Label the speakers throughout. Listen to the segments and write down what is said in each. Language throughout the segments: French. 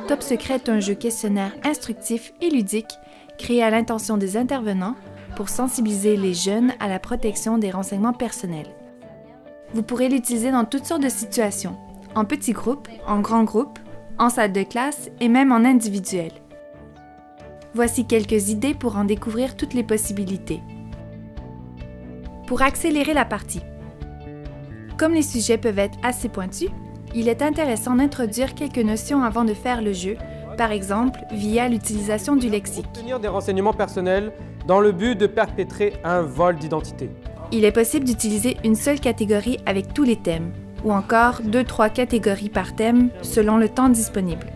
Speaker 1: Top Secret est un jeu questionnaire instructif et ludique créé à l'intention des intervenants pour sensibiliser les jeunes à la protection des renseignements personnels. Vous pourrez l'utiliser dans toutes sortes de situations, en petits groupes, en grands groupes, en salle de classe et même en individuel. Voici quelques idées pour en découvrir toutes les possibilités. Pour accélérer la partie. Comme les sujets peuvent être assez pointus, il est intéressant d'introduire quelques notions avant de faire le jeu, par exemple via l'utilisation du lexique.
Speaker 2: Obtenir des renseignements personnels dans le but de perpétrer un vol d'identité.
Speaker 1: Il est possible d'utiliser une seule catégorie avec tous les thèmes, ou encore 2-3 catégories par thème selon le temps disponible.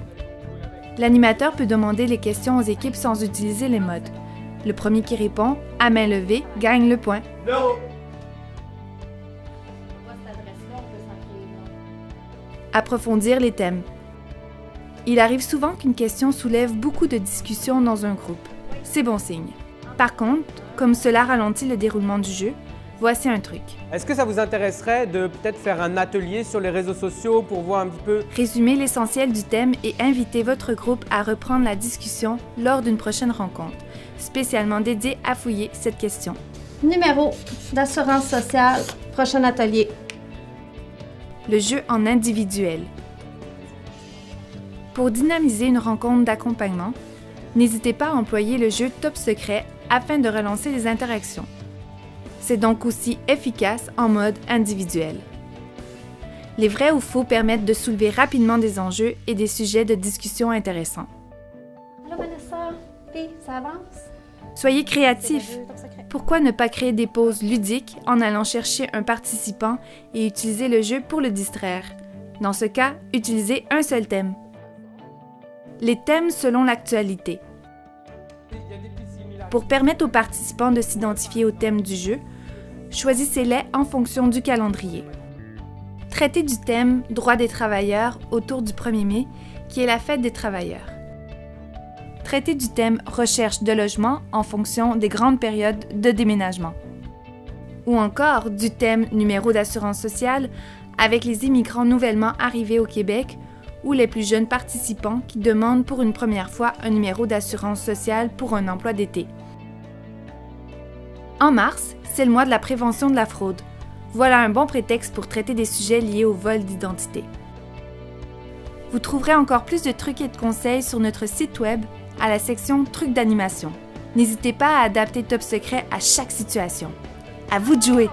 Speaker 1: L'animateur peut demander les questions aux équipes sans utiliser les modes. Le premier qui répond, à main levée, gagne le point.
Speaker 2: Non.
Speaker 1: Approfondir les thèmes. Il arrive souvent qu'une question soulève beaucoup de discussions dans un groupe. C'est bon signe. Par contre, comme cela ralentit le déroulement du jeu, voici un truc.
Speaker 2: Est-ce que ça vous intéresserait de peut-être faire un atelier sur les réseaux sociaux pour voir un petit peu...
Speaker 1: Résumer l'essentiel du thème et inviter votre groupe à reprendre la discussion lors d'une prochaine rencontre, spécialement dédiée à fouiller cette question.
Speaker 3: Numéro d'assurance sociale, prochain atelier.
Speaker 1: Le jeu en individuel. Pour dynamiser une rencontre d'accompagnement, n'hésitez pas à employer le jeu Top Secret afin de relancer les interactions. C'est donc aussi efficace en mode individuel. Les vrais ou faux permettent de soulever rapidement des enjeux et des sujets de discussion intéressants.
Speaker 3: Allô Vanessa, puis ça avance?
Speaker 1: Soyez créatifs. Pourquoi ne pas créer des pauses ludiques en allant chercher un participant et utiliser le jeu pour le distraire? Dans ce cas, utilisez un seul thème. Les thèmes selon l'actualité. Pour permettre aux participants de s'identifier au thème du jeu, choisissez-les en fonction du calendrier. Traitez du thème « Droits des travailleurs » autour du 1er mai, qui est la fête des travailleurs. Traitez du thème « Recherche de logement » en fonction des grandes périodes de déménagement. Ou encore du thème « Numéro d'assurance sociale » avec les immigrants nouvellement arrivés au Québec ou les plus jeunes participants qui demandent pour une première fois un numéro d'assurance sociale pour un emploi d'été. En mars, c'est le mois de la prévention de la fraude. Voilà un bon prétexte pour traiter des sujets liés au vol d'identité. Vous trouverez encore plus de trucs et de conseils sur notre site web à la section Trucs d'animation. N'hésitez pas à adapter Top Secret à chaque situation. À vous de jouer!